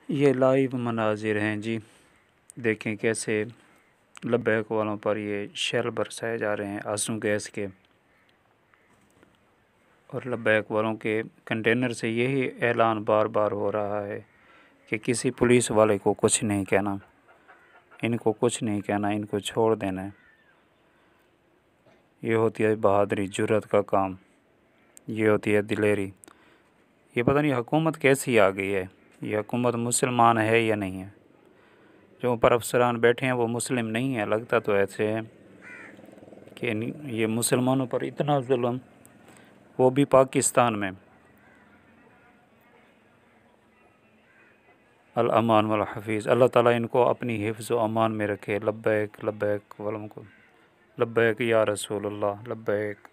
یہ لائیو مناظر ہیں جی، دیکھیں کیسے لبیک والوں پر یہ شیل برسائے جا رہے ہیں آنسو گیس کے، اور لبیک والوں کے کنٹینر سے یہی اعلان بار بار ہو رہا ہے کہ کسی پولیس والے کو کچھ نہیں کہنا، ان کو کچھ نہیں کہنا، ان کو چھوڑ دینا ہے۔ یہ ہوتی ہے بہادری، جرأت کا کام، یہ ہوتی ہے دلیری۔ یہ پتہ نہیں حکومت کیسی آ گئی ہے، یہ حکومت مسلمان ہے یا نہیں ہے؟ جو اوپر افسران بیٹھے ہیں وہ مسلم نہیں ہیں، لگتا تو ایسے ہے کہ یہ مسلمانوں پر اتنا ظلم، وہ بھی پاکستان میں۔ الامان والحفیظ، اللہ تعالیٰ ان کو اپنی حفظ و امان میں رکھے۔ لبیک لبیک والوں کو، لبیک یا رسول اللہ، لبیک۔